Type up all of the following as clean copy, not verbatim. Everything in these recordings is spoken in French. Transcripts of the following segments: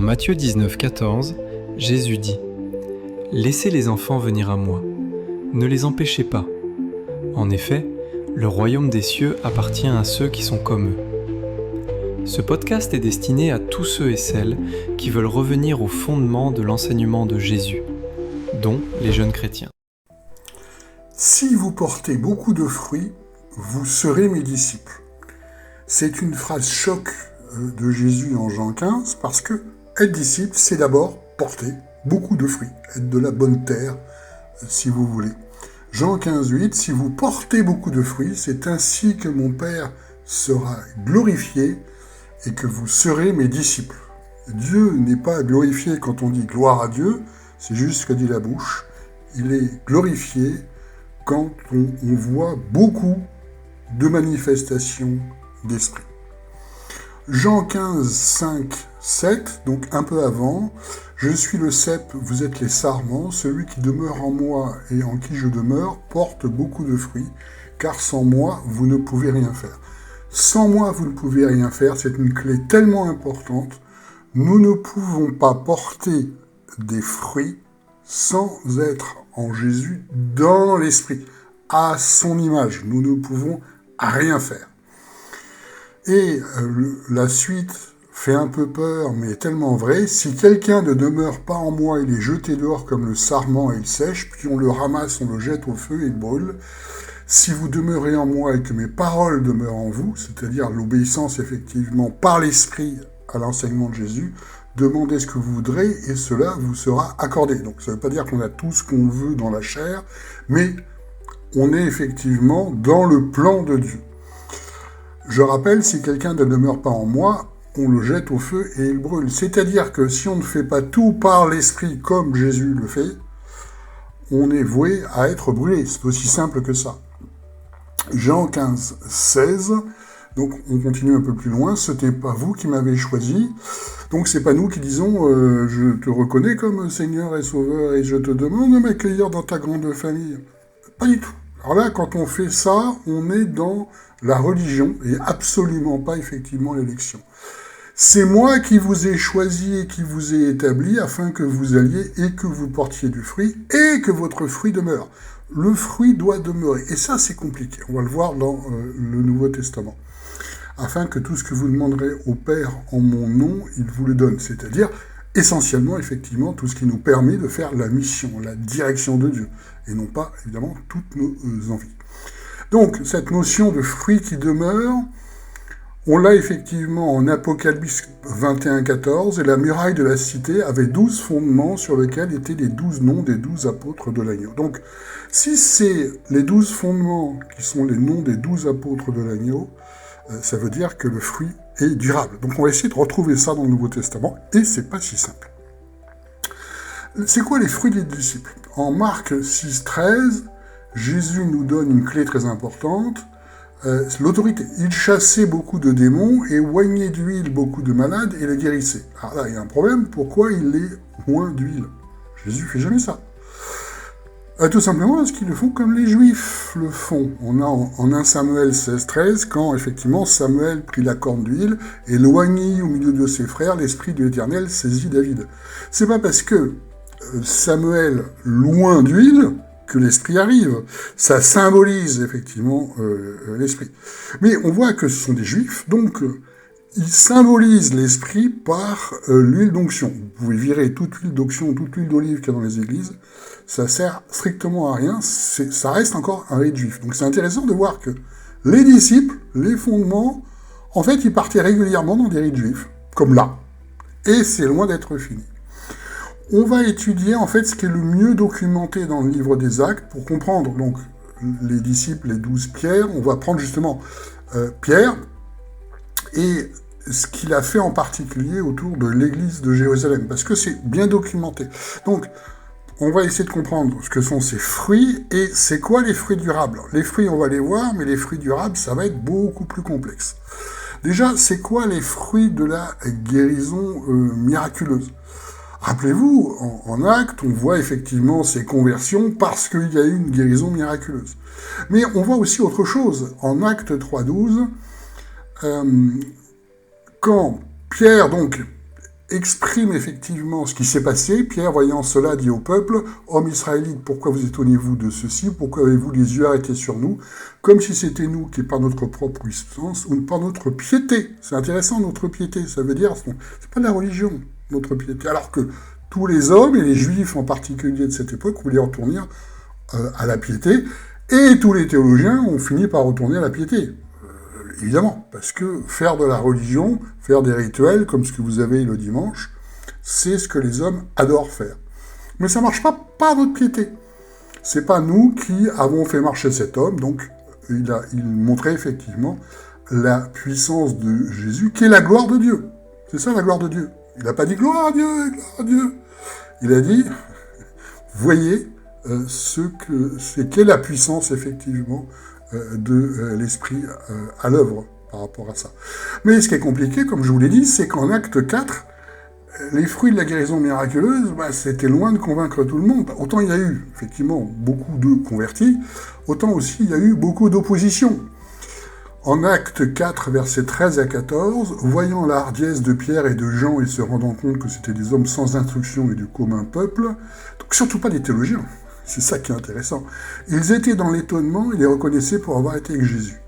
Matthieu 19, 14, Jésus dit « Laissez les enfants venir à moi, ne les empêchez pas. En effet, le royaume des cieux appartient à ceux qui sont comme eux. » Ce podcast est destiné à tous ceux et celles qui veulent revenir au fondement de l'enseignement de Jésus, dont les jeunes chrétiens. Si vous portez beaucoup de fruits, vous serez mes disciples. C'est une phrase choc de Jésus en Jean 15, parce que être disciple, c'est d'abord porter beaucoup de fruits, être de la bonne terre, si vous voulez. Jean 15, 8, si vous portez beaucoup de fruits, c'est ainsi que mon Père sera glorifié et que vous serez mes disciples. Dieu n'est pas glorifié quand on dit gloire à Dieu, c'est juste ce que dit la bouche. Il est glorifié quand on voit beaucoup de manifestations d'esprit. Jean 15, 5, 7, donc un peu avant, « Je suis le cep, vous êtes les sarments, celui qui demeure en moi et en qui je demeure porte beaucoup de fruits, car sans moi, vous ne pouvez rien faire. » Sans moi, vous ne pouvez rien faire, c'est une clé tellement importante. Nous ne pouvons pas porter des fruits sans être en Jésus dans l'esprit, à son image. Nous ne pouvons rien faire. Et la suite fait un peu peur, mais est tellement vrai. Si quelqu'un ne demeure pas en moi, il est jeté dehors comme le sarment et il sèche, puis on le ramasse, on le jette au feu et il brûle. Si vous demeurez en moi et que mes paroles demeurent en vous, c'est-à-dire l'obéissance effectivement par l'esprit à l'enseignement de Jésus, demandez ce que vous voudrez et cela vous sera accordé. Donc ça ne veut pas dire qu'on a tout ce qu'on veut dans la chair, mais on est effectivement dans le plan de Dieu. Je rappelle, si quelqu'un ne demeure pas en moi, on le jette au feu et il brûle. C'est-à-dire que si on ne fait pas tout par l'esprit comme Jésus le fait, on est voué à être brûlé. C'est aussi simple que ça. Jean 15, 16, donc on continue un peu plus loin, « Ce n'est pas vous qui m'avez choisi ». Donc c'est pas nous qui disons « Je te reconnais comme Seigneur et Sauveur et je te demande de m'accueillir dans ta grande famille ». Pas du tout. Alors là, quand on fait ça, on est dans la religion et absolument pas effectivement l'élection. C'est moi qui vous ai choisi et qui vous ai établi afin que vous alliez et que vous portiez du fruit et que votre fruit demeure. Le fruit doit demeurer. Et ça, c'est compliqué. On va le voir dans le Nouveau Testament. Afin que tout ce que vous demanderez au Père en mon nom, il vous le donne. C'est-à-dire, essentiellement, effectivement, tout ce qui nous permet de faire la mission, la direction de Dieu. Et non pas, évidemment, toutes nos envies. Donc, cette notion de fruit qui demeure, on l'a effectivement en Apocalypse 21, 14, et la muraille de la cité avait 12 fondements sur lesquels étaient les 12 noms des 12 apôtres de l'agneau. Donc, si c'est les 12 fondements qui sont les noms des 12 apôtres de l'agneau, ça veut dire que le fruit est durable. Donc on va essayer de retrouver ça dans le Nouveau Testament, et c'est pas si simple. C'est quoi les fruits des disciples ? En Marc 6, 13, Jésus nous donne une clé très importante, l'autorité. Il chassait beaucoup de démons et oignait d'huile beaucoup de malades et les guérissait. Alors là, il y a un problème, pourquoi il est moins d'huile ? Jésus ne fait jamais ça. Tout simplement parce qu'ils le font comme les Juifs le font. On a en 1 Samuel 16, 13, quand effectivement Samuel prit la corne d'huile et loignit au milieu de ses frères, l'Esprit de l'Éternel saisit David. C'est pas parce que Samuel loin d'huile que l'Esprit arrive. Ça symbolise effectivement l'Esprit. Mais on voit que ce sont des Juifs, donc ils symbolisent l'Esprit par l'huile d'onction. Vous pouvez virer toute huile d'onction, toute huile d'olive qu'il y a dans les églises, ça sert strictement à rien, ça reste encore un rite juif. Donc c'est intéressant de voir que les disciples, les fondements, en fait, ils partaient régulièrement dans des rites juifs, comme là. Et c'est loin d'être fini. On va étudier en fait ce qui est le mieux documenté dans le livre des Actes pour comprendre donc les disciples, les 12 Pierre. On va prendre justement Pierre et ce qu'il a fait en particulier autour de l'église de Jérusalem, parce que c'est bien documenté. Donc, on va essayer de comprendre ce que sont ces fruits et c'est quoi les fruits durables. Les fruits, on va les voir, mais les fruits durables, ça va être beaucoup plus complexe. Déjà, c'est quoi les fruits de la guérison miraculeuse ? Rappelez-vous, en Actes, on voit effectivement ces conversions parce qu'il y a eu une guérison miraculeuse. Mais on voit aussi autre chose. En Actes 3.12, quand Pierre, donc, exprime effectivement ce qui s'est passé. Pierre, voyant cela, dit au peuple, « Hommes israélites, pourquoi vous étonnez-vous de ceci? Pourquoi avez-vous les yeux arrêtés sur nous? Comme si c'était nous qui, par notre propre puissance, ou par notre piété. » C'est intéressant, notre piété. Ça veut dire, c'est pas la religion, notre piété. Alors que tous les hommes, et les juifs en particulier de cette époque, voulaient retourner à la piété, et tous les théologiens ont fini par retourner à la piété. Évidemment, parce que faire de la religion, faire des rituels, comme ce que vous avez le dimanche, c'est ce que les hommes adorent faire. Mais ça ne marche pas par notre piété. C'est pas nous qui avons fait marcher cet homme, donc il montrait effectivement la puissance de Jésus, qui est la gloire de Dieu. C'est ça la gloire de Dieu. Il n'a pas dit gloire à Dieu, gloire à Dieu. Il a dit, voyez qu'est la puissance effectivement de l'esprit à l'œuvre par rapport à ça. Mais ce qui est compliqué, comme je vous l'ai dit, c'est qu'en acte 4, les fruits de la guérison miraculeuse, c'était loin de convaincre tout le monde. Autant il y a eu, effectivement, beaucoup de convertis, autant aussi il y a eu beaucoup d'opposition. En acte 4, versets 13 à 14, voyant la hardiesse de Pierre et de Jean et se rendant compte que c'étaient des hommes sans instruction et du commun peuple, donc surtout pas des théologiens, c'est ça qui est intéressant. Ils étaient dans l'étonnement et les reconnaissaient pour avoir été avec Jésus.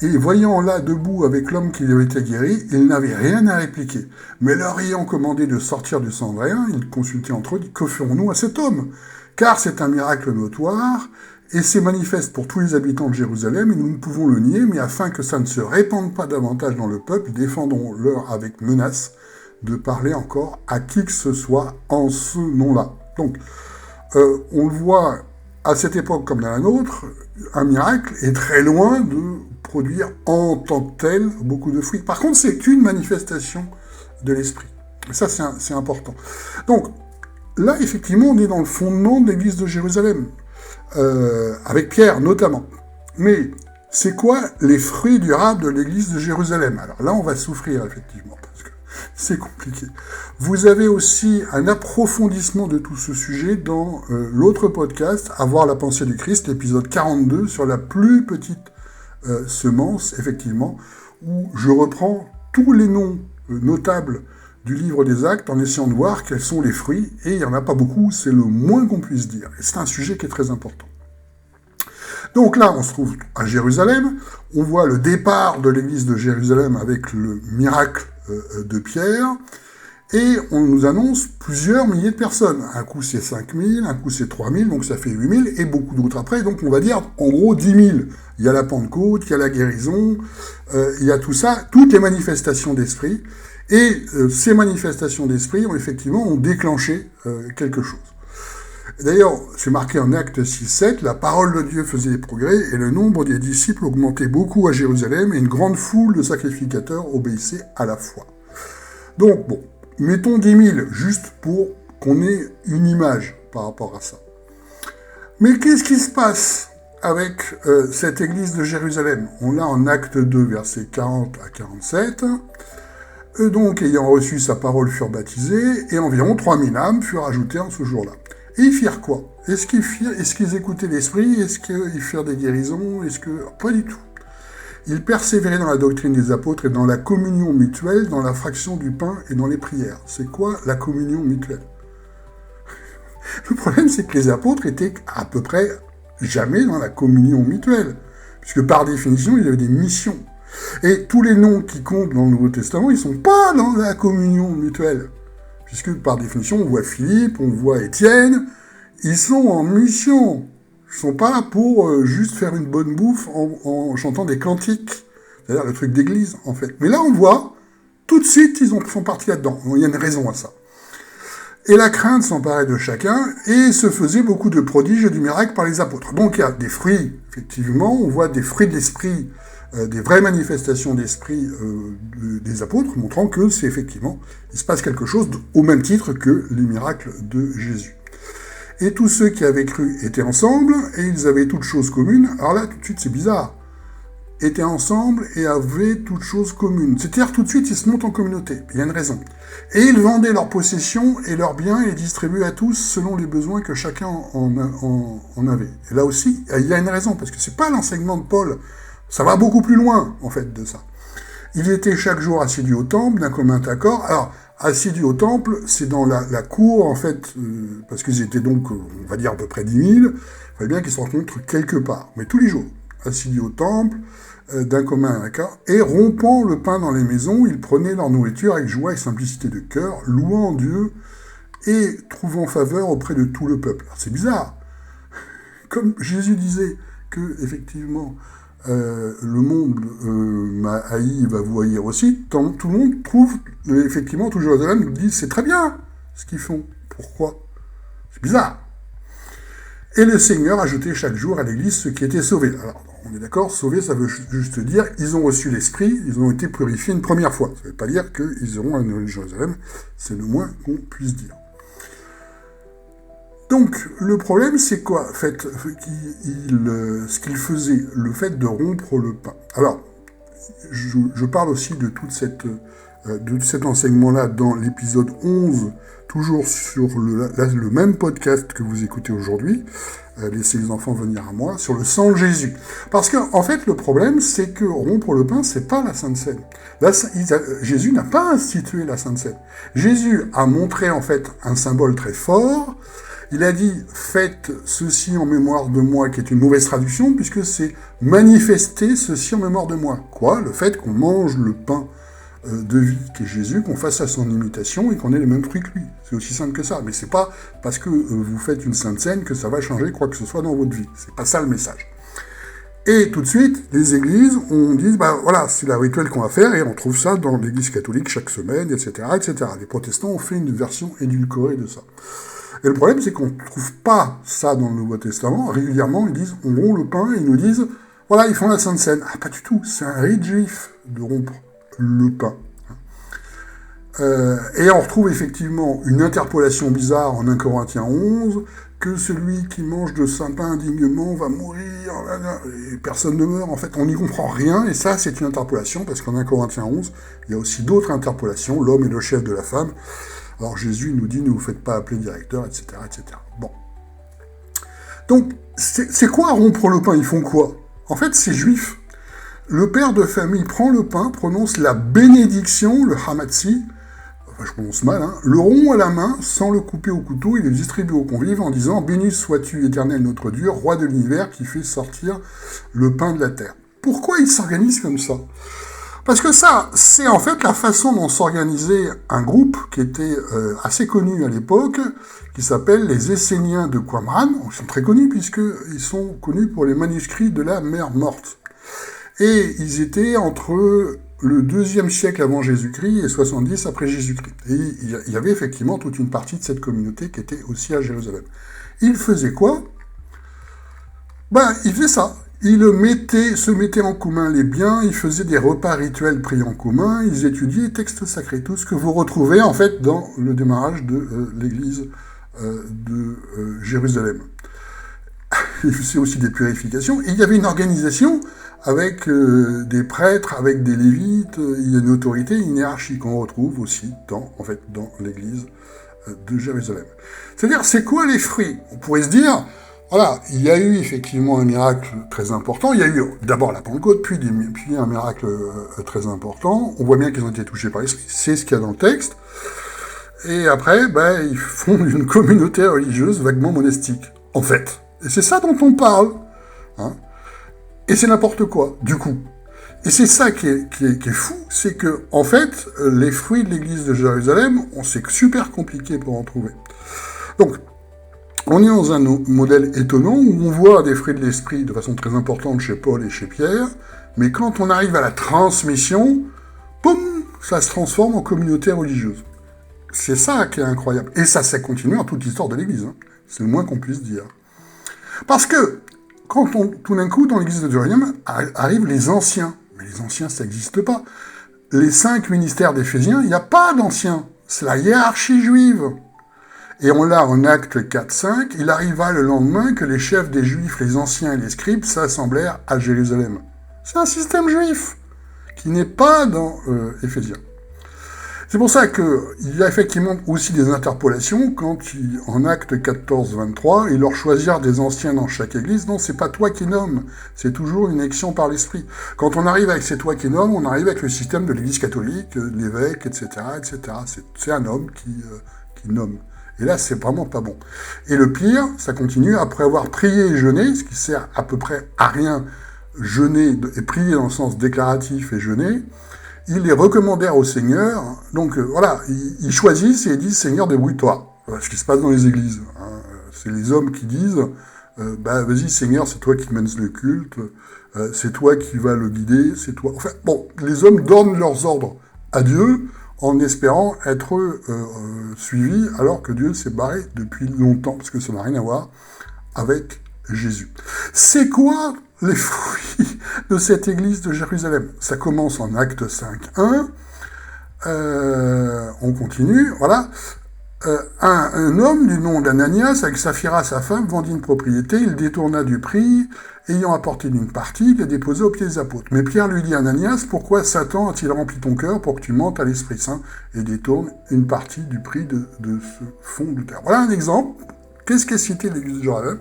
Et voyant là debout avec l'homme qui avait été guéri, ils n'avaient rien à répliquer. Mais leur ayant commandé de sortir du Sandréen, ils consultaient entre eux, que ferons-nous à cet homme? Car c'est un miracle notoire, et c'est manifeste pour tous les habitants de Jérusalem, et nous ne pouvons le nier, mais afin que ça ne se répande pas davantage dans le peuple, défendons-leur avec menace de parler encore à qui que ce soit en ce nom-là. Donc, on le voit à cette époque comme dans la nôtre, un miracle est très loin de produire en tant que tel beaucoup de fruits. Par contre, c'est une manifestation de l'esprit. Et ça, c'est important. Donc, là, effectivement, on est dans le fondement de l'église de Jérusalem, avec Pierre notamment. Mais c'est quoi les fruits durables de l'église de Jérusalem? Alors là, on va souffrir, effectivement, parce que c'est compliqué. Vous avez aussi un approfondissement de tout ce sujet dans l'autre podcast, Avoir la pensée du Christ, l'épisode 42, sur la plus petite semence, effectivement, où je reprends tous les noms notables du livre des Actes en essayant de voir quels sont les fruits, et il n'y en a pas beaucoup, c'est le moins qu'on puisse dire. Et c'est un sujet qui est très important. Donc là, on se trouve à Jérusalem, on voit le départ de l'église de Jérusalem avec le miracle de Pierre, et on nous annonce plusieurs milliers de personnes. Un coup c'est 5000, un coup c'est 3000, donc ça fait 8000, et beaucoup d'autres après, donc on va dire en gros 10 000. Il y a la Pentecôte, il y a la guérison, il y a tout ça, toutes les manifestations d'esprit, et ces manifestations d'esprit ont déclenché quelque chose. D'ailleurs, c'est marqué en Actes 6-7, la parole de Dieu faisait des progrès, et le nombre des disciples augmentait beaucoup à Jérusalem, et une grande foule de sacrificateurs obéissait à la foi. Donc, bon, mettons 10 000, juste pour qu'on ait une image par rapport à ça. Mais qu'est-ce qui se passe avec cette église de Jérusalem? On l'a en Acte 2, versets 40 à 47. Eux donc, ayant reçu sa parole, furent baptisés, et environ 3000 âmes furent ajoutées en ce jour-là. Et ils firent quoi? Est-ce qu'ils écoutaient l'esprit? Est-ce qu'ils firent des guérisons? Pas du tout. Ils persévéraient dans la doctrine des apôtres et dans la communion mutuelle, dans la fraction du pain et dans les prières. C'est quoi la communion mutuelle? Le problème, c'est que les apôtres étaient à peu près jamais dans la communion mutuelle, puisque par définition, il y avait des missions. Et tous les noms qui comptent dans le Nouveau Testament, ils ne sont pas dans la communion mutuelle, puisque par définition, on voit Philippe, on voit Étienne, ils sont en mission. Ils ne sont pas là pour juste faire une bonne bouffe en chantant des cantiques, c'est-à-dire le truc d'église, en fait. Mais là, on voit, tout de suite, ils sont partis là-dedans. Il y a une raison à ça. Et la crainte s'emparait de chacun, et se faisait beaucoup de prodiges et du miracle par les apôtres. Donc il y a des fruits, effectivement, on voit des fruits de l'esprit, des vraies manifestations d'esprit des apôtres, montrant que c'est effectivement, il se passe quelque chose au même titre que les miracles de Jésus. Et tous ceux qui avaient cru étaient ensemble, et ils avaient toutes choses communes. Alors là, tout de suite, c'est bizarre. Étaient ensemble et avaient toutes choses communes. C'est-à-dire, tout de suite, ils se montent en communauté. Il y a une raison. Et ils vendaient leurs possessions et leurs biens et les distribuaient à tous selon les besoins que chacun en avait. Et là aussi, il y a une raison, parce que c'est pas l'enseignement de Paul. Ça va beaucoup plus loin, en fait, de ça. Ils étaient chaque jour assidus au temple, d'un commun accord. Alors, assidus au temple, c'est dans la cour, en fait, parce qu'ils étaient donc, on va dire, à peu près 10 000, il fallait bien qu'ils se rencontrent quelque part, mais tous les jours, assidus au temple, d'un commun accord, et rompant le pain dans les maisons, ils prenaient leur nourriture avec joie et simplicité de cœur, louant Dieu et trouvant faveur auprès de tout le peuple. Alors, c'est bizarre. Comme Jésus disait que, effectivement, le monde m'a haï, va vous haïr aussi, tout le monde trouve, effectivement, tout Jérusalem nous dit, c'est très bien ce qu'ils font. Pourquoi? C'est bizarre. Et le Seigneur ajoutait chaque jour à l'Église ceux qui étaient sauvés. Alors, on est d'accord, sauvés, ça veut juste dire, ils ont reçu l'Esprit, ils ont été purifiés une première fois. Ça ne veut pas dire qu'ils auront la Nouvelle Jérusalem, c'est le moins qu'on puisse dire. Donc, le problème, c'est quoi, en fait, ce qu'il faisait, le fait de rompre le pain. Alors, je parle aussi de de cet enseignement-là dans l'épisode 11, toujours sur le même podcast que vous écoutez aujourd'hui, Laissez les enfants venir à moi, sur le sang de Jésus. Parce que, en fait, le problème, c'est que rompre le pain, c'est pas la Sainte Seine. Jésus n'a pas institué la Sainte Seine. Jésus a montré, en fait, un symbole très fort. Il a dit « Faites ceci en mémoire de moi », qui est une mauvaise traduction, puisque c'est « manifester ceci en mémoire de moi ». Quoi? Le fait qu'on mange le pain de vie qui est Jésus, qu'on fasse à son imitation et qu'on ait les mêmes fruits que lui. C'est aussi simple que ça. Mais c'est pas parce que vous faites une Sainte Seine que ça va changer quoi que ce soit dans votre vie. C'est pas ça le message. Et tout de suite, les églises, on dit, voilà, c'est la rituel qu'on va faire, et on trouve ça dans l'église catholique chaque semaine, etc., etc. Les protestants ont fait une version édulcorée de ça. Et le problème, c'est qu'on ne trouve pas ça dans le Nouveau Testament. Régulièrement, ils disent, on rompt le pain, et ils nous disent, voilà, ils font la Sainte Seine. Ah, pas du tout, c'est un rite juif de rompre le pain. Et on retrouve effectivement une interpolation bizarre en 1 Corinthiens 11, que celui qui mange de saint pain indignement va mourir, et personne ne meurt. En fait, on n'y comprend rien, et ça, c'est une interpolation, parce qu'en 1 Corinthiens 11, il y a aussi d'autres interpolations, l'homme est le chef de la femme. Alors Jésus nous dit, ne vous faites pas appeler directeur, etc., etc. Bon. Donc, c'est quoi rompre le pain? Ils font quoi? En fait, c'est juif. Le père de famille prend le pain, prononce la bénédiction, le hamatzi, je prononce mal, le rompt à la main, sans le couper au couteau, et le distribue aux convives en disant « Béni sois-tu, éternel notre Dieu, roi de l'univers, qui fait sortir le pain de la terre. » Pourquoi il s'organise comme ça? Parce que ça, c'est en fait la façon dont s'organisait un groupe qui était assez connu à l'époque, qui s'appelle les Esséniens de Qumran. Ils sont très connus puisqu'ils sont connus pour les manuscrits de la mer morte. Et ils étaient entre le 2e siècle avant Jésus-Christ et 70 après Jésus-Christ. Et il y avait effectivement toute une partie de cette communauté qui était aussi à Jérusalem. Ils faisaient quoi? Ils faisaient ça. Ils se mettaient en commun les biens, ils faisaient des repas rituels pris en commun, ils étudiaient les textes sacrés, tout ce que vous retrouvez en fait dans le démarrage de l'église de Jérusalem. C'est aussi des purifications, et il y avait une organisation avec des prêtres, avec des lévites, il y a une autorité, une hiérarchie qu'on retrouve aussi dans l'église de Jérusalem. C'est-à-dire, c'est quoi les fruits? On pourrait se dire, voilà, il y a eu effectivement un miracle très important, il y a eu d'abord la Pentecôte, puis un miracle très important, on voit bien qu'ils ont été touchés par l'Esprit, c'est ce qu'il y a dans le texte, et après, ils font une communauté religieuse vaguement monastique, en fait. Et c'est ça dont on parle, Et c'est n'importe quoi, du coup. Et c'est ça qui est fou, c'est que, en fait, les fruits de l'église de Jérusalem, c'est super compliqué pour en trouver. Donc, on est dans un modèle étonnant où on voit des fruits de l'esprit de façon très importante chez Paul et chez Pierre, mais quand on arrive à la transmission, boum, ça se transforme en communauté religieuse. C'est ça qui est incroyable. Et ça continue en toute l'histoire de l'église. C'est le moins qu'on puisse dire. Parce que, quand tout d'un coup, dans l'église de Jérusalem, arrivent les anciens. Mais les anciens, ça n'existe pas. Les 5 ministères d'Éphésiens, il n'y a pas d'anciens. C'est la hiérarchie juive. Et on l'a en Actes 4-5, il arriva le lendemain que les chefs des Juifs, les anciens et les scribes, s'assemblèrent à Jérusalem. C'est un système juif qui n'est pas dans Éphésiens. C'est pour ça qu'il y a effectivement aussi des interpolations quand, en acte 14-23, ils leur choisirent des anciens dans chaque église. Non, c'est pas toi qui nommes, c'est toujours une élection par l'esprit. Quand on arrive avec c'est toi qui nomme, on arrive avec le système de l'église catholique, l'évêque, etc., etc. C'est un homme qui nomme. Et là, c'est vraiment pas bon. Et le pire, ça continue, après avoir prié et jeûné, ce qui sert à peu près à rien, jeûner et prier dans le sens déclaratif et jeûner, ils les recommandèrent au Seigneur. Donc voilà, ils choisissent et ils disent « Seigneur, débrouille-toi ». Voilà ce qui se passe dans les églises. Hein. C'est les hommes qui disent vas-y Seigneur, c'est toi qui mènes le culte, c'est toi qui vas le guider, c'est toi... » Enfin, bon, les hommes donnent leurs ordres à Dieu en espérant être suivis, alors que Dieu s'est barré depuis longtemps, parce que ça n'a rien à voir avec Jésus. C'est quoi les fruits de cette église de Jérusalem? Ça commence en acte 5.1, on continue, voilà. Un homme du nom d'Ananias, avec Saphira sa femme, vendit une propriété, il détourna du prix, ayant apporté d'une partie, il l'a déposé aux pieds des apôtres. Mais Pierre lui dit à Ananias, pourquoi Satan a-t-il rempli ton cœur pour que tu mentes à l'Esprit Saint et détournes une partie du prix de ce fonds de terre? Voilà un exemple. Qu'est-ce qu'est cité l'église de Jérusalem?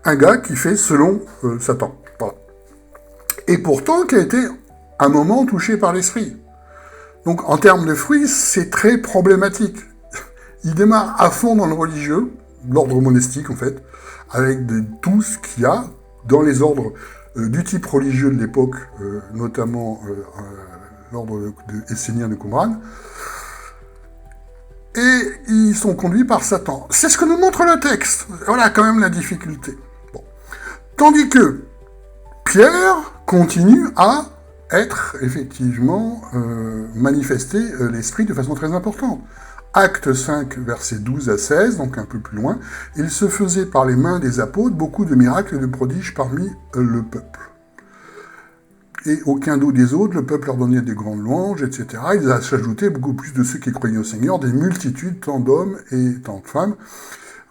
Un gars qui fait selon Satan. Voilà. Et pourtant, qui a été un moment touché par l'esprit. Donc, en termes de fruits, c'est très problématique. Il démarre à fond dans le religieux, l'ordre monastique en fait, avec tout ce qu'il y a dans les ordres du type religieux de l'époque, notamment l'ordre de essénien de Qumran, et ils sont conduits par Satan. C'est ce que nous montre le texte. Voilà quand même la difficulté. Bon. Tandis que Pierre continue à être effectivement manifesté l'esprit de façon très importante. Acte 5, versets 12 à 16, donc un peu plus loin, il se faisait par les mains des apôtres beaucoup de miracles et de prodiges parmi le peuple. Et aucun dos des autres, le peuple leur donnait des grandes louanges, etc. Ils ajoutaient beaucoup plus de ceux qui croyaient au Seigneur, des multitudes, tant d'hommes et tant de femmes,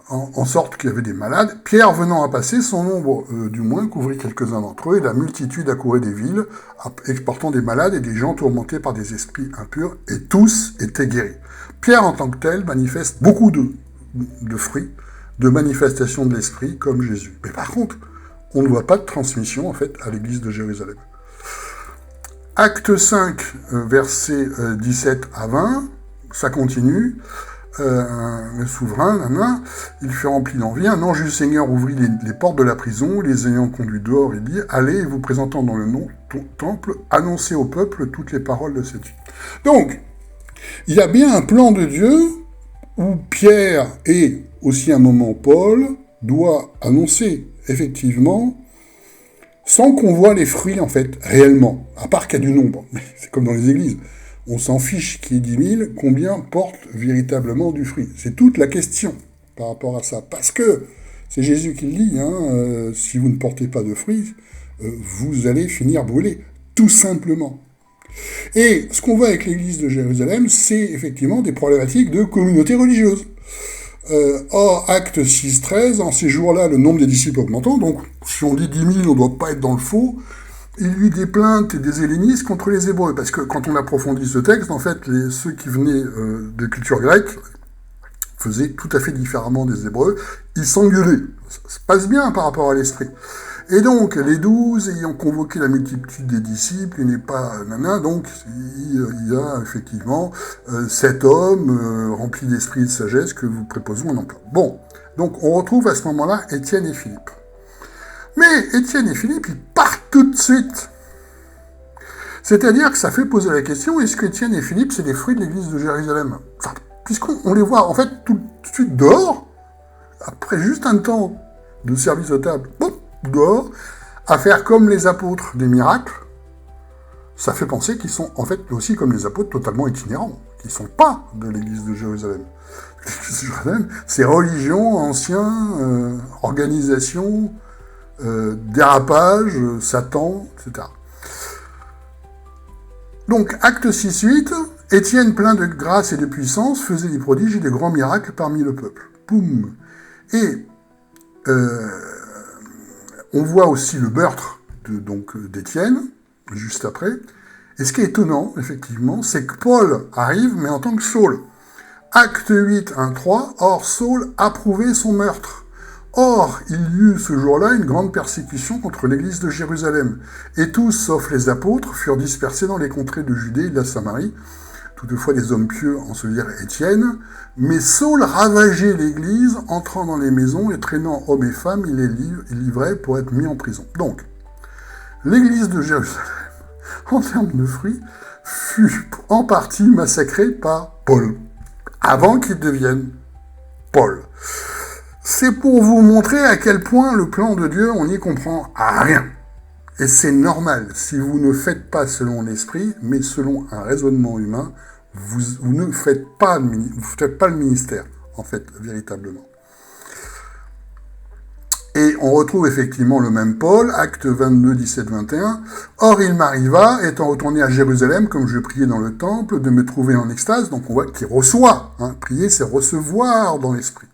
en sorte qu'il y avait des malades. Pierre venant à passer, son nombre du moins couvrit quelques-uns d'entre eux, et la multitude accourait des villes, exportant des malades et des gens tourmentés par des esprits impurs, et tous étaient guéris. Pierre, en tant que tel, manifeste beaucoup de fruits, de manifestations de l'esprit, comme Jésus. Mais par contre, on ne voit pas de transmission, en fait, à l'église de Jérusalem. Acte 5, versets 17 à 20, ça continue. Le souverain, il fut rempli d'envie. Un ange du Seigneur ouvrit les portes de la prison, les ayant conduits dehors, il dit « Allez, et vous présentant dans le nom du temple, annoncez au peuple toutes les paroles de cette vie. » Donc, il y a bien un plan de Dieu où Pierre et aussi à un moment Paul doit annoncer effectivement sans qu'on voit les fruits en fait réellement, à part qu'il y a du nombre. C'est comme dans les églises. On s'en fiche qu'il y ait 10 000, combien portent véritablement du fruit? C'est toute la question par rapport à ça. Parce que c'est Jésus qui le dit, si vous ne portez pas de fruits, vous allez finir brûlés, tout simplement. Et ce qu'on voit avec l'église de Jérusalem, c'est effectivement des problématiques de communauté religieuse. Or, acte 6-13, en ces jours-là, le nombre des disciples augmentant, donc si on dit 10 000, on ne doit pas être dans le faux, il y eut des plaintes et des hellénistes contre les Hébreux, parce que quand on approfondit ce texte, en fait, ceux qui venaient de culture grecque faisaient tout à fait différemment des Hébreux, ils s'engueulaient. Ça se passe bien par rapport à l'esprit. Et donc, les 12 ayant convoqué la multitude des disciples, il n'est pas donc il y a effectivement 7 hommes remplis d'esprit et de sagesse que vous préposons en emploi. Bon, donc on retrouve à ce moment-là Étienne et Philippe. Mais Étienne et Philippe, ils partent tout de suite. C'est-à-dire que ça fait poser la question, est-ce que Étienne et Philippe, c'est des fruits de l'église de Jérusalem? Enfin, puisqu'on les voit en fait tout de suite dehors, après juste un temps de service aux tables, dehors, à faire comme les apôtres des miracles, ça fait penser qu'ils sont en fait aussi comme les apôtres totalement itinérants, qui ne sont pas de l'église de Jérusalem. L'église de Jérusalem, c'est religion, ancien, organisation, dérapage, Satan, etc. Donc, acte 6-8, Étienne, plein de grâce et de puissance, faisait des prodiges et des grands miracles parmi le peuple. Poum. Et on voit aussi le meurtre d'Étienne, juste après, Et ce qui est étonnant, effectivement, c'est que Paul arrive, mais en tant que Saul. Acte 8, 1, 3, or Saul approuvait son meurtre. Or, il y eut ce jour-là une grande persécution contre l'église de Jérusalem, et tous, sauf les apôtres, furent dispersés dans les contrées de Judée et de la Samarie, toutefois des hommes pieux en se dirent Étienne, mais Saul ravageait l'église, entrant dans les maisons et traînant hommes et femmes, il les livrait pour être mis en prison. Donc, l'église de Jérusalem, en termes de fruits, fut en partie massacrée par Paul, avant qu'il devienne Paul. C'est pour vous montrer à quel point le plan de Dieu, on n'y comprend rien. Et c'est normal, si vous ne faites pas selon l'esprit, mais selon un raisonnement humain, vous ne faites pas, le ministère, en fait, véritablement. Et on retrouve effectivement le même Paul, acte 22, 17, 21. Or, il m'arriva, étant retourné à Jérusalem, comme je priais dans le temple, de me trouver en extase. Donc on voit qu'il reçoit. Prier, c'est recevoir dans l'esprit.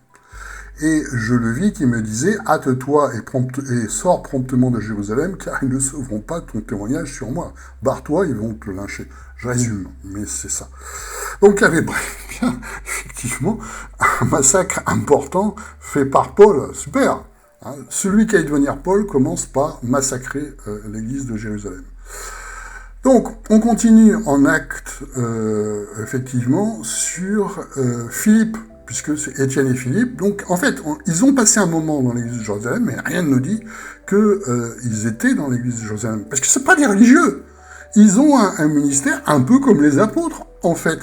Et je le vis qui me disait, hâte-toi et sors promptement de Jérusalem, car ils ne sauveront pas ton témoignage sur moi. Barre-toi, ils vont te lyncher. Je résume, mais c'est ça. Donc il y avait bien, effectivement, un massacre important fait par Paul. Super. Celui qui allait devenir Paul commence par massacrer l'église de Jérusalem. Donc, on continue en acte, effectivement, sur Philippe, puisque c'est Étienne et Philippe. Donc, en fait, ils ont passé un moment dans l'église de Jérusalem, mais rien ne nous dit qu'ils étaient dans l'église de Jérusalem. Parce que c'est pas des religieux. Ils ont un ministère un peu comme les apôtres, en fait.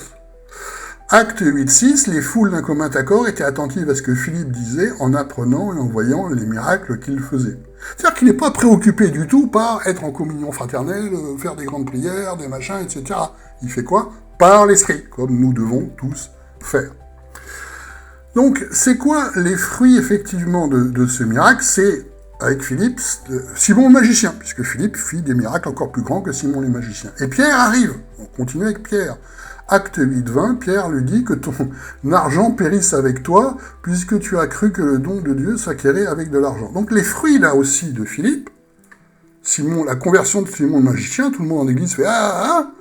Acte 8-6, les foules d'un commun accord étaient attentives à ce que Philippe disait en apprenant et en voyant les miracles qu'il faisait. C'est-à-dire qu'il n'est pas préoccupé du tout par être en communion fraternelle, faire des grandes prières, des machins, etc. Il fait quoi? Par l'esprit, comme nous devons tous faire. Donc, c'est quoi les fruits, effectivement, de ce miracle? C'est, avec Philippe, Simon le magicien, puisque Philippe fit des miracles encore plus grands que Simon le magicien. Et Pierre arrive. On continue avec Pierre. Acte 8-20, Pierre lui dit que ton argent périsse avec toi, puisque tu as cru que le don de Dieu s'acquérait avec de l'argent. Donc les fruits, là aussi, de Philippe, la conversion de Simon le magicien, tout le monde en église fait « Ah !»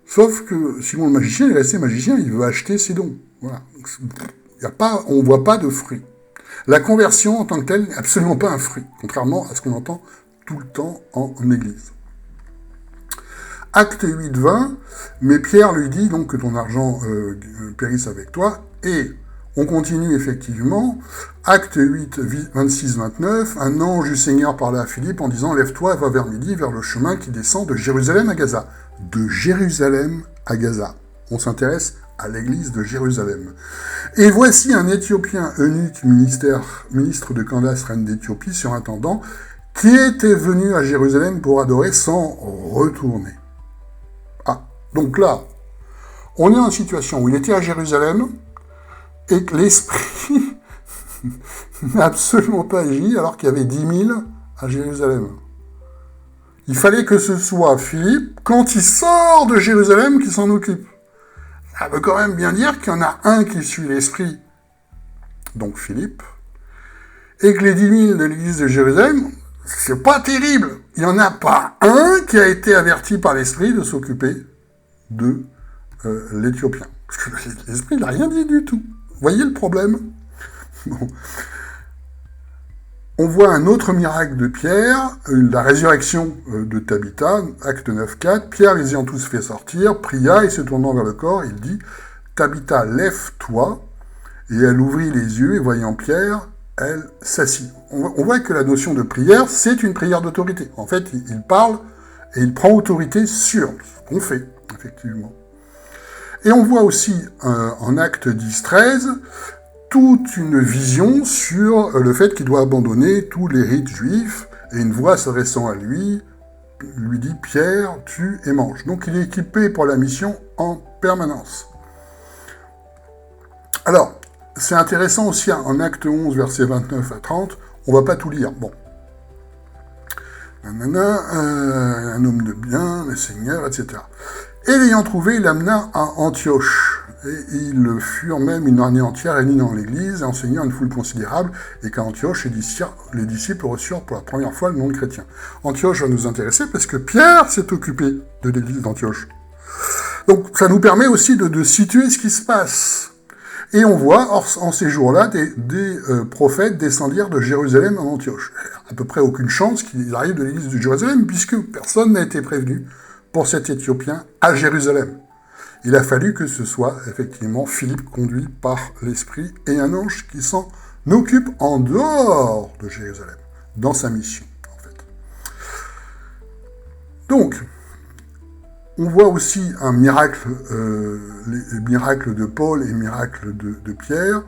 Sauf que Simon le magicien, il est resté magicien, il veut acheter ses dons. Voilà. On ne voit pas de fruits. La conversion, en tant que telle, n'est absolument pas un fruit, contrairement à ce qu'on entend tout le temps en église. Acte 8-20, mais Pierre lui dit donc que ton argent périsse avec toi, et on continue effectivement, acte 8, 26-29, un ange du Seigneur parla à Philippe en disant « Lève-toi, va vers midi, vers le chemin qui descend de Jérusalem à Gaza. » De Jérusalem à Gaza. On s'intéresse à l'église de Jérusalem. Et voici un Éthiopien eunuque, ministre de Candace, reine d'Éthiopie, surintendant, qui était venu à Jérusalem pour adorer sans retourner. Donc là, on est en situation où il était à Jérusalem et que l'esprit n'a absolument pas agi alors qu'il y avait 10 000 à Jérusalem. Il fallait que ce soit Philippe, quand il sort de Jérusalem, qui s'en occupe. Ça veut quand même bien dire qu'il y en a un qui suit l'esprit, donc Philippe, et que les 10 000 de l'église de Jérusalem, c'est pas terrible. Il n'y en a pas un qui a été averti par l'esprit de s'occuper de l'Éthiopien. Parce que l'esprit n'a rien dit du tout. Vous voyez le problème? Bon. On voit un autre miracle de Pierre, la résurrection de Tabitha, acte 9-4. Pierre les ayant tous fait sortir, pria et se tournant vers le corps, il dit « Tabitha, lève-toi » et elle ouvrit les yeux et voyant Pierre, elle s'assit. On voit que la notion de prière, c'est une prière d'autorité. En fait, il parle et il prend autorité sur ce qu'on fait. Effectivement. Et on voit aussi, en acte 10-13, toute une vision sur le fait qu'il doit abandonner tous les rites juifs, et une voix s'adressant à lui dit « Pierre, tue et mange ». Donc il est équipé pour la mission en permanence. Alors, c'est intéressant aussi, en acte 11, versets 29 à 30, on ne va pas tout lire. Bon. Un homme de bien, le Seigneur, etc. Et l'ayant trouvé, il l'amena à Antioche. et ils furent même une année entière réunis dans l'église et enseignant une foule considérable, et qu'à Antioche, les disciples reçurent pour la première fois le nom de chrétien. Antioche va nous intéresser parce que Pierre s'est occupé de l'église d'Antioche. Donc ça nous permet aussi de situer ce qui se passe. Et on voit, en ces jours-là, des prophètes descendirent de Jérusalem en Antioche. À peu près aucune chance qu'ils arrivent de l'église de Jérusalem, puisque personne n'a été prévenu pour cet Éthiopien à Jérusalem. Il a fallu que ce soit effectivement Philippe conduit par l'Esprit et un ange qui s'en occupe en dehors de Jérusalem, dans sa mission, en fait. Donc, on voit aussi un miracle, les miracles de Paul et miracles de Pierre.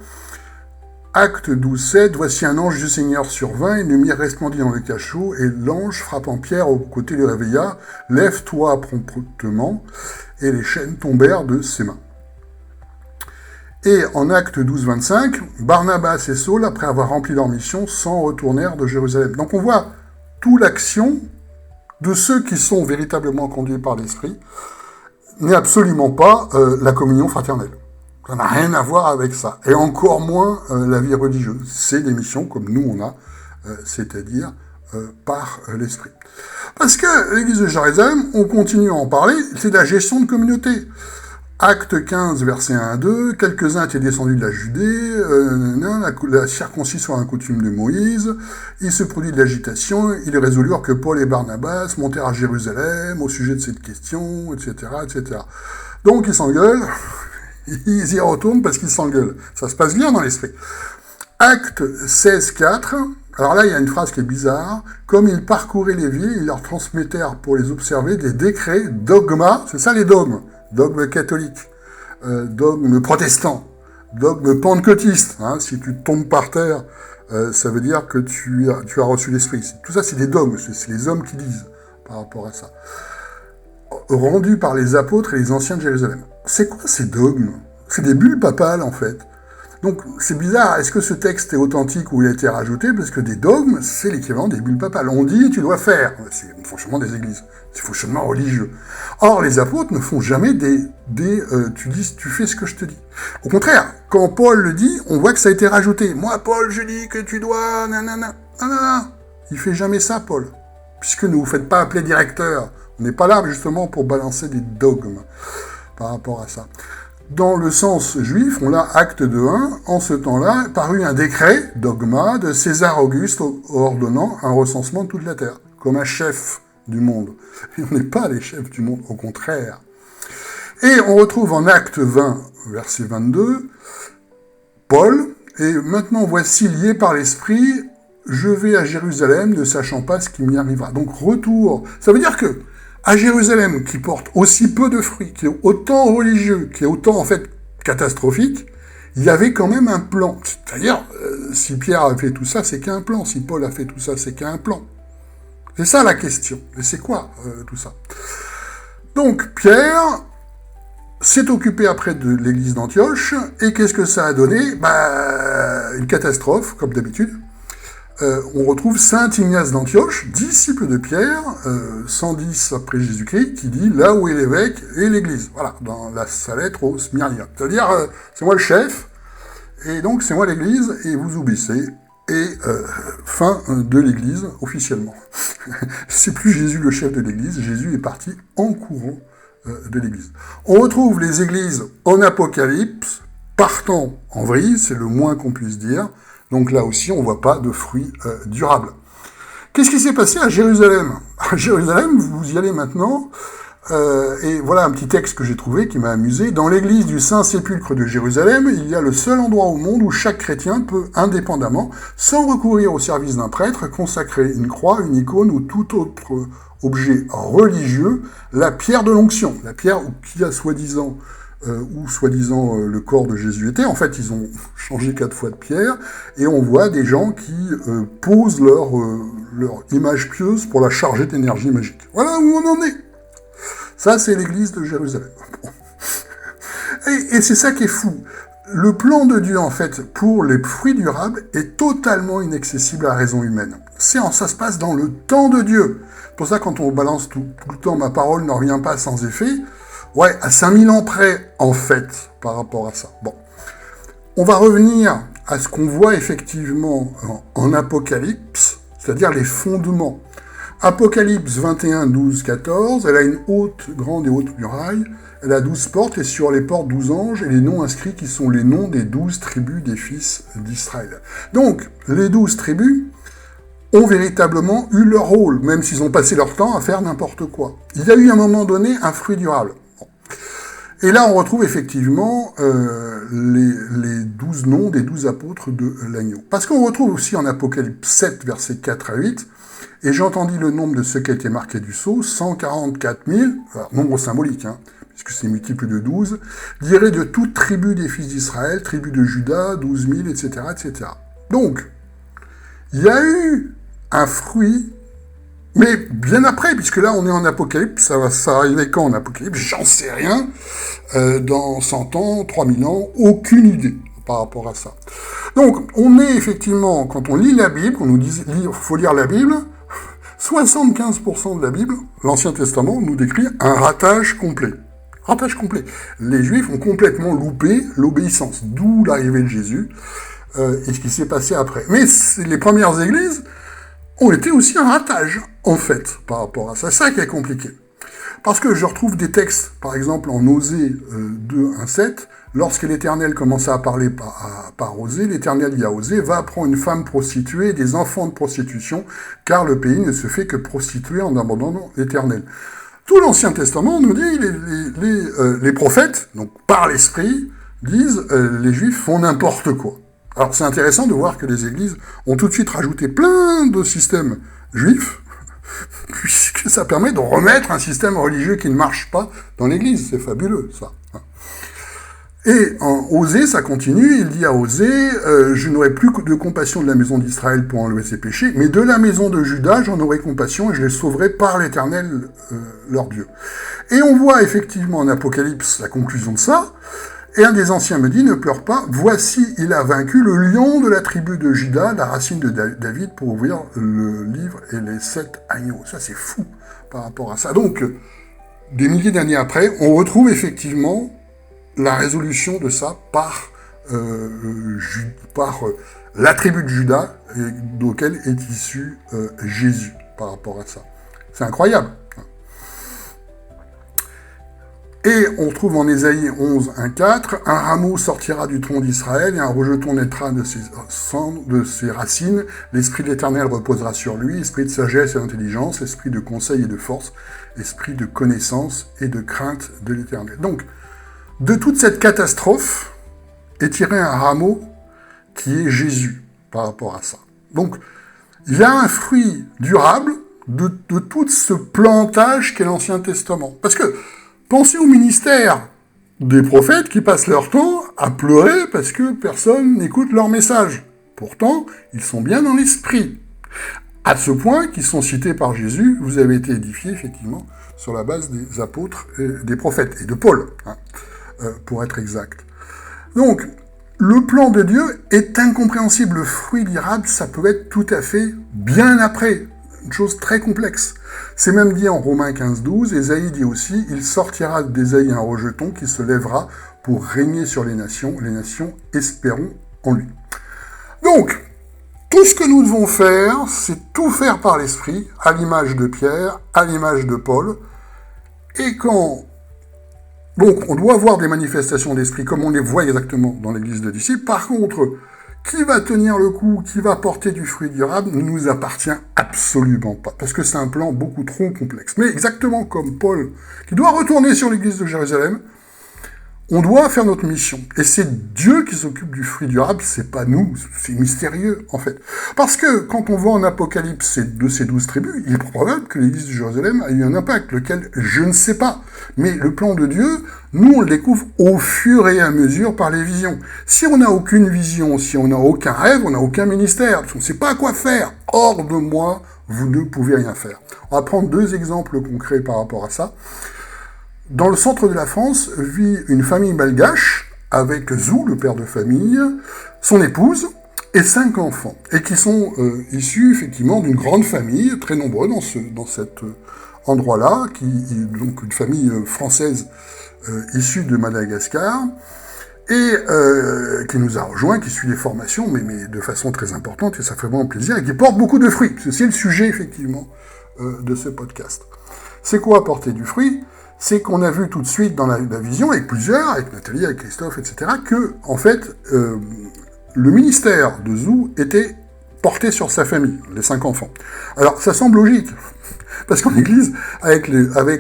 Acte 12:7, voici un ange du Seigneur survint, une lumière resplendit dans le cachot, et l'ange, frappant Pierre au côté, le réveilla, lève-toi promptement, et les chaînes tombèrent de ses mains. Et en Acte 12:25, Barnabas et Saul, après avoir rempli leur mission, s'en retournèrent de Jérusalem. Donc on voit toute l'action de ceux qui sont véritablement conduits par l'Esprit, n'est absolument pas la communion fraternelle. Ça n'a rien à voir avec ça. Et encore moins la vie religieuse. C'est des missions comme nous on a, c'est-à-dire par l'Esprit. Parce que l'Église de Jérusalem, on continue à en parler, c'est de la gestion de communauté. Acte 15, versets 1 à 2, quelques-uns étaient descendus de la Judée, la circoncision à la coutume de Moïse, il se produit de l'agitation, ils résolurent que Paul et Barnabas montèrent à Jérusalem au sujet de cette question, etc., etc. Donc ils s'engueulent, ils y retournent parce qu'ils s'engueulent. Ça se passe bien dans l'esprit. Acte 16, 4, alors là il y a une phrase qui est bizarre, comme ils parcouraient les villes, ils leur transmettèrent pour les observer des décrets, dogmas, c'est ça les dogmes, dogme catholique, dogme protestant, dogme pentecôtiste. Hein, si tu tombes par terre, ça veut dire que tu as reçu l'Esprit. Tout ça, c'est des dogmes, c'est les hommes qui disent par rapport à ça. Rendus par les apôtres et les anciens de Jérusalem. C'est quoi ces dogmes? C'est des bulles papales, en fait. Donc, c'est bizarre. Est-ce que ce texte est authentique ou il a été rajouté? Parce que des dogmes, c'est l'équivalent des bulles papales. On dit, tu dois faire. C'est le fonctionnement des églises. C'est le fonctionnement religieux. Or, les apôtres ne font jamais tu fais ce que je te dis. Au contraire, quand Paul le dit, on voit que ça a été rajouté. Moi, Paul, je dis que tu dois, nanana. Nanana. Il fait jamais ça, Paul. Puisque ne vous faites pas appeler directeur. On n'est pas là, justement, pour balancer des dogmes par rapport à ça. Dans le sens juif, on a acte 2.1, en ce temps-là, parut un décret, dogma, de César Auguste ordonnant un recensement de toute la terre, comme un chef du monde. Et on n'est pas les chefs du monde, au contraire. Et on retrouve en acte 20, verset 22, Paul, et maintenant voici lié par l'Esprit, je vais à Jérusalem, ne sachant pas ce qui m'y arrivera. Donc retour, ça veut dire que à Jérusalem, qui porte aussi peu de fruits, qui est autant religieux, qui est autant, en fait, catastrophique, il y avait quand même un plan. C'est-à-dire, si Pierre a fait tout ça, c'est qu'il y a un plan. Si Paul a fait tout ça, c'est qu'il y a un plan. C'est ça la question. Et c'est quoi, tout ça? Donc, Pierre s'est occupé après de l'église d'Antioche, et qu'est-ce que ça a donné? Une catastrophe, comme d'habitude. On retrouve saint Ignace d'Antioche, disciple de Pierre, 110 après Jésus-Christ, qui dit « Là où est l'évêque et l'église ». Voilà, dans sa lettre aux Smyrniens. C'est-à-dire, c'est moi le chef, et donc c'est moi l'église, et vous obéissez. Et fin de l'église, officiellement. C'est plus Jésus le chef de l'église, Jésus est parti en courant de l'église. On retrouve les églises en Apocalypse, partant en vrille, c'est le moins qu'on puisse dire. Donc là aussi, on ne voit pas de fruits durables. Qu'est-ce qui s'est passé à Jérusalem? À Jérusalem, vous y allez maintenant, et voilà un petit texte que j'ai trouvé qui m'a amusé. Dans l'église du Saint-Sépulcre de Jérusalem, il y a le seul endroit au monde où chaque chrétien peut, indépendamment, sans recourir au service d'un prêtre, consacrer une croix, une icône ou tout autre objet religieux, la pierre de l'onction, la pierre qui a soi-disant le corps de Jésus était. En fait, ils ont changé 4 fois de pierre, et on voit des gens qui posent leur image pieuse pour la charger d'énergie magique. Voilà où on en est. Ça, c'est l'église de Jérusalem. Et c'est ça qui est fou. Le plan de Dieu, en fait, pour les fruits durables, est totalement inaccessible à la raison humaine. Ça se passe dans le temps de Dieu. C'est pour ça, quand on balance tout le temps « ma parole ne revient pas sans effet », Ouais, à 5000 ans près, en fait, par rapport à ça. Bon. On va revenir à ce qu'on voit effectivement en Apocalypse, c'est-à-dire les fondements. Apocalypse 21, 12, 14, elle a une grande et haute muraille, elle a 12 portes, et sur les portes 12 anges, et les noms inscrits qui sont les noms des 12 tribus des fils d'Israël. Donc, les 12 tribus ont véritablement eu leur rôle, même s'ils ont passé leur temps à faire n'importe quoi. Il y a eu à un moment donné un fruit durable. Bon. Et là, on retrouve effectivement les 12 noms des 12 apôtres de l'agneau. Parce qu'on retrouve aussi en Apocalypse 7, versets 4 à 8, « Et j'entendis le nombre de ceux qui étaient marqués du sceau, 144 000, alors, nombre symbolique, puisque c'est multiple de 12, dirait de toute tribu des fils d'Israël, tribu de Juda, 12 000, etc., etc. » Donc, il y a eu un fruit, mais bien après, puisque là on est en Apocalypse, ça arrivait quand en Apocalypse, j'en sais rien, dans 100 ans, 3000 ans, aucune idée par rapport à ça. Donc, on est effectivement, quand on lit la Bible, on nous dit il faut lire la Bible, 75% de la Bible, l'Ancien Testament, nous décrit un ratage complet. Ratage complet. Les Juifs ont complètement loupé l'obéissance, d'où l'arrivée de Jésus, et ce qui s'est passé après. Mais les premières églises ont été aussi un ratage, en fait, par rapport à ça. C'est ça qui est compliqué. Parce que je retrouve des textes, par exemple en Osée 2, 1, 7, lorsque l'Éternel commença à parler par Osée, l'Éternel dit à Osée, va prendre une femme prostituée, des enfants de prostitution, car le pays ne se fait que prostituer en abandonnant l'Éternel. Tout l'Ancien Testament nous dit, les prophètes, donc par l'Esprit, disent, les Juifs font n'importe quoi. Alors c'est intéressant de voir que les églises ont tout de suite rajouté plein de systèmes juifs, puisque ça permet de remettre un système religieux qui ne marche pas dans l'église. C'est fabuleux, ça. Et en Osée, ça continue, il dit à Osée, je n'aurai plus de compassion de la maison d'Israël pour enlever ses péchés, mais de la maison de Juda, j'en aurai compassion et je les sauverai par l'Éternel, leur Dieu. Et on voit effectivement en Apocalypse la conclusion de ça, et un des anciens me dit, ne pleure pas, voici, il a vaincu le lion de la tribu de Juda, la racine de David, pour ouvrir le livre et les 7 agneaux. Ça, c'est fou par rapport à ça. Donc, des milliers d'années après, on retrouve effectivement la résolution de ça par la tribu de Juda, d'auquel est issu Jésus par rapport à ça. C'est incroyable. Et on trouve en Ésaïe 11, 1, 4, « Un rameau sortira du tronc d'Israël, et un rejeton naîtra de ses racines. L'esprit de l'Éternel reposera sur lui, esprit de sagesse et d'intelligence, esprit de conseil et de force, esprit de connaissance et de crainte de l'Éternel. » Donc, de toute cette catastrophe est tiré un rameau qui est Jésus par rapport à ça. Donc, il y a un fruit durable de tout ce plantage qu'est l'Ancien Testament. Parce que, pensez au ministère des prophètes qui passent leur temps à pleurer parce que personne n'écoute leur message. Pourtant, ils sont bien dans l'esprit. À ce point qu'ils sont cités par Jésus, vous avez été édifiés, effectivement, sur la base des apôtres et des prophètes, et de Paul, pour être exact. Donc, le plan de Dieu est incompréhensible. Le fruit durable, ça peut être tout à fait bien après. Une chose très complexe. C'est même dit en Romains 15, 12, Ésaïe dit aussi, « Il sortira d'Ésaïe un rejeton qui se lèvera pour régner sur les nations espérons en lui. » Donc, tout ce que nous devons faire, c'est tout faire par l'Esprit, à l'image de Pierre, à l'image de Paul, et quand... Donc, on doit avoir des manifestations d'esprit comme on les voit exactement dans l'église de disciples. Par contre, qui va tenir le coup, qui va porter du fruit durable, ne nous appartient absolument pas, parce que c'est un plan beaucoup trop complexe. Mais exactement comme Paul, qui doit retourner sur l'église de Jérusalem, on doit faire notre mission. Et c'est Dieu qui s'occupe du fruit durable, c'est pas nous, c'est mystérieux, en fait. Parce que, quand on voit en Apocalypse de ces 12 tribus, il est probable que l'église de Jérusalem a eu un impact, lequel je ne sais pas. Mais le plan de Dieu, nous, on le découvre au fur et à mesure par les visions. Si on n'a aucune vision, si on n'a aucun rêve, on n'a aucun ministère, on ne sait pas quoi faire. Hors de moi, vous ne pouvez rien faire. On va prendre 2 exemples concrets par rapport à ça. Dans le centre de la France vit une famille malgache avec Zou, le père de famille, son épouse et 5 enfants, et qui sont issus effectivement d'une grande famille, très nombreux dans cet endroit-là, donc une famille française issue de Madagascar, et qui nous a rejoints, qui suit les formations, mais de façon très importante, et ça fait vraiment plaisir, et qui porte beaucoup de fruits. C'est le sujet, effectivement, de ce podcast. C'est quoi porter du fruit? C'est qu'on a vu tout de suite dans la vision, avec plusieurs, avec Nathalie, avec Christophe, etc., que, en fait, le ministère de Zou était porté sur sa famille, les 5 enfants. Alors, ça semble logique, parce qu'en église, avec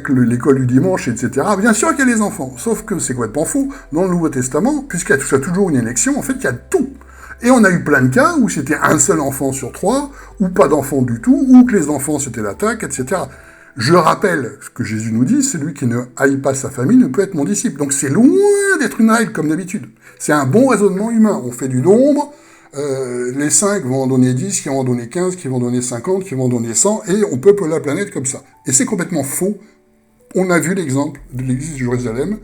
l'école du dimanche, etc., bien sûr qu'il y a les enfants, sauf que c'est complètement faux. Dans le Nouveau Testament, puisqu'il y a toujours une élection, en fait, il y a tout. Et on a eu plein de cas où c'était un seul enfant sur 3, ou pas d'enfant du tout, ou que les enfants c'était l'attaque, etc. Je rappelle ce que Jésus nous dit, celui qui ne haït pas sa famille ne peut être mon disciple. Donc c'est loin d'être une règle comme d'habitude. C'est un bon raisonnement humain. On fait du nombre, les 5 vont en donner 10, qui vont en donner 15, qui vont en donner 50, qui vont en donner 100, et on peuple la planète comme ça. Et c'est complètement faux. On a vu l'exemple de l'église de Jérusalem,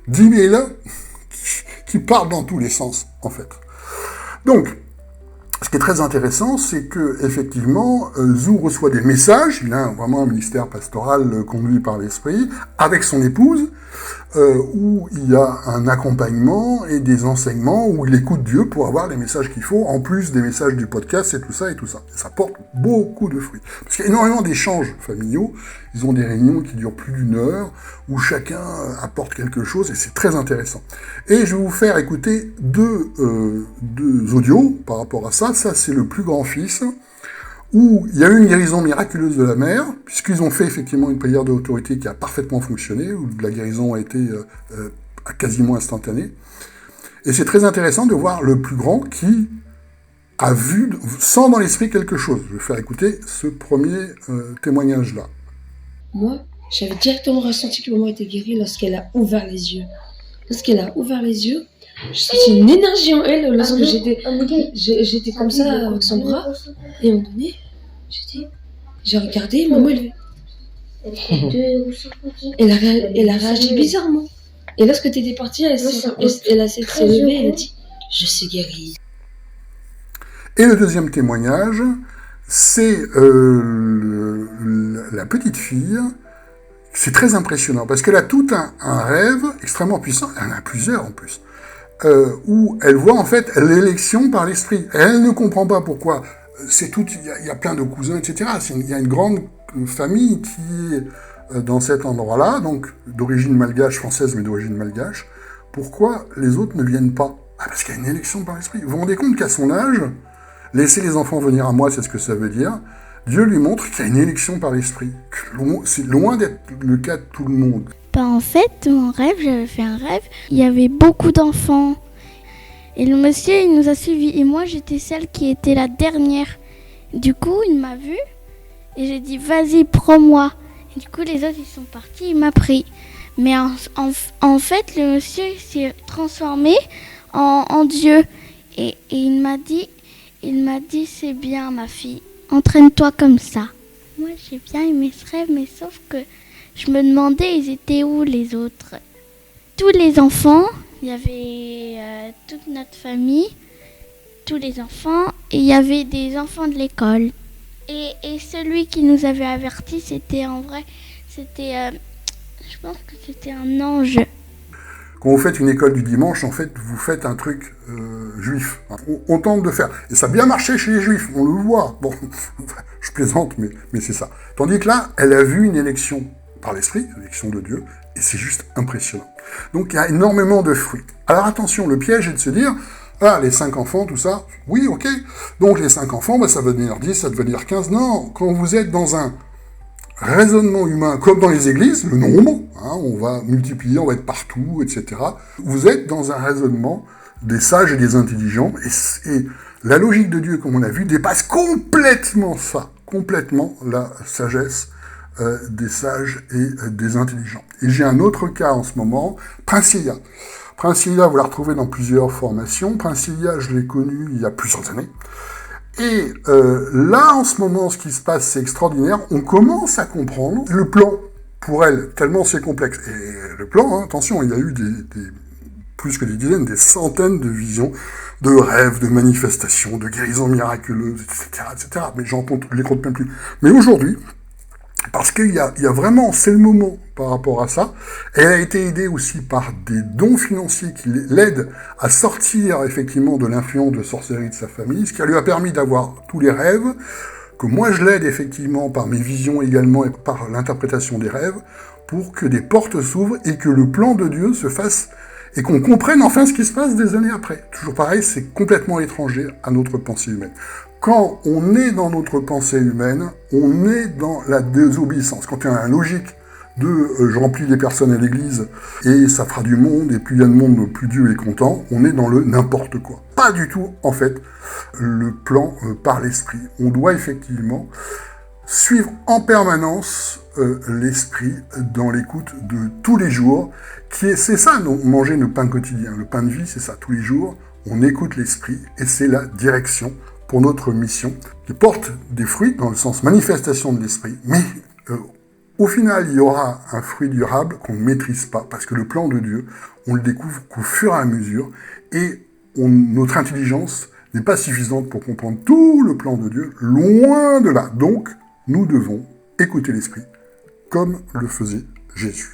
10 000 qui partent dans tous les sens, en fait. Donc, ce qui est très intéressant, c'est que effectivement, Zou reçoit des messages, il a vraiment un ministère pastoral conduit par l'esprit, avec son épouse, où il y a un accompagnement et des enseignements, où il écoute Dieu pour avoir les messages qu'il faut, en plus des messages du podcast et tout ça et tout ça. Et ça porte beaucoup de fruits. Parce qu'il y a énormément d'échanges familiaux, ils ont des réunions qui durent plus d'1 heure, où chacun apporte quelque chose, et c'est très intéressant. Et je vais vous faire écouter deux audios par rapport à ça. Ça, c'est le plus grand-fils, où il y a eu une guérison miraculeuse de la mère, puisqu'ils ont fait effectivement une prière d'autorité qui a parfaitement fonctionné, où la guérison a été quasiment instantanée. Et c'est très intéressant de voir le plus grand qui a vu, sent dans l'esprit quelque chose. Je vais faire écouter ce premier témoignage-là. Moi, j'avais directement ressenti que maman était guérie lorsqu'elle a ouvert les yeux. Lorsqu'elle a ouvert les yeux, j'ai senti une énergie en elle lorsque j'étais comme ça avec son bras. Et à un moment donné, j'ai regardé, maman, elle a réagi bizarrement. Et lorsque tu étais partie, elle s'est levée, elle a dit « Je suis guérie ». Et le deuxième témoignage, c'est la petite fille. C'est très impressionnant, parce qu'elle a tout un rêve extrêmement puissant, elle en a plusieurs en plus, où elle voit en fait l'élection par l'esprit. Elle ne comprend pas pourquoi. C'est tout, il y a plein de cousins, etc. Il y a une grande famille qui est dans cet endroit-là, donc d'origine malgache, française, mais d'origine malgache. Pourquoi les autres ne viennent pas? Parce qu'il y a une élection par l'esprit. Vous vous rendez compte qu'à son âge, laisser les enfants venir à moi, c'est ce que ça veut dire. Dieu lui montre qu'il y a une élection par l'esprit. C'est loin d'être le cas de tout le monde. En fait, j'avais fait un rêve. Il y avait beaucoup d'enfants. Et le monsieur, il nous a suivis. Et moi, j'étais celle qui était la dernière. Du coup, il m'a vue. Et j'ai dit, vas-y, prends-moi. Et du coup, les autres, ils sont partis. Il m'a pris. Mais en fait, le monsieur s'est transformé en Dieu. Et il m'a dit, c'est bien, ma fille. Entraîne-toi comme ça. Moi, j'ai bien aimé ce rêve, mais sauf que je me demandais, ils étaient où les autres? Tous les enfants, il y avait toute notre famille, tous les enfants, et il y avait des enfants de l'école. Et celui qui nous avait avertis, je pense que c'était un ange. Quand vous faites une école du dimanche, en fait, vous faites un truc juif. On tente de faire. Et ça a bien marché chez les juifs, on le voit. Bon, je plaisante, mais c'est ça. Tandis que là, elle a vu une élection par l'esprit, une élection de Dieu, et c'est juste impressionnant. Donc il y a énormément de fruits. Alors attention, le piège est de se dire, les 5 enfants, tout ça, oui, ok. Donc les 5 enfants, ça va devenir 10, ça va devenir 15. Non, quand vous êtes dans un raisonnement humain, comme dans les églises, le nombre, on va multiplier, on va être partout, etc. Vous êtes dans un raisonnement des sages et des intelligents, et la logique de Dieu, comme on l'a vu, dépasse complètement ça, complètement la sagesse des sages et des intelligents. Et j'ai un autre cas en ce moment, Princilia. Princilia, vous la retrouvez dans plusieurs formations. Princilia, je l'ai connue il y a plusieurs années. Et là, en ce moment, ce qui se passe, c'est extraordinaire. On commence à comprendre le plan pour elle, tellement c'est complexe. Et le plan, attention, il y a eu plus que des dizaines, des centaines de visions, de rêves, de manifestations, de guérisons miraculeuses, etc., etc. Mais les compte même plus. Mais aujourd'hui, Parce qu'il y a vraiment, c'est le moment par rapport à ça. Elle a été aidée aussi par des dons financiers qui l'aident à sortir effectivement de l'influence de sorcellerie de sa famille, ce qui lui a permis d'avoir tous les rêves, que moi je l'aide effectivement par mes visions également et par l'interprétation des rêves, pour que des portes s'ouvrent et que le plan de Dieu se fasse et qu'on comprenne enfin ce qui se passe des années après. Toujours pareil, c'est complètement étranger à notre pensée humaine. Quand on est dans notre pensée humaine, on est dans la désobéissance. Quand il y a une logique de je remplis les personnes à l'église et ça fera du monde, et plus il y a de monde, plus Dieu est content, on est dans le n'importe quoi. Pas du tout, en fait, le plan par l'esprit. On doit effectivement suivre en permanence l'esprit dans l'écoute de tous les jours, c'est ça, manger le pain quotidien. Le pain de vie, c'est ça, tous les jours, on écoute l'esprit, et c'est la direction pour notre mission, qui porte des fruits dans le sens manifestation de l'esprit, mais au final, il y aura un fruit durable qu'on ne maîtrise pas, parce que le plan de Dieu, on le découvre qu'au fur et à mesure, et notre intelligence n'est pas suffisante pour comprendre tout le plan de Dieu, loin de là. Donc, nous devons écouter l'esprit, comme le faisait Jésus.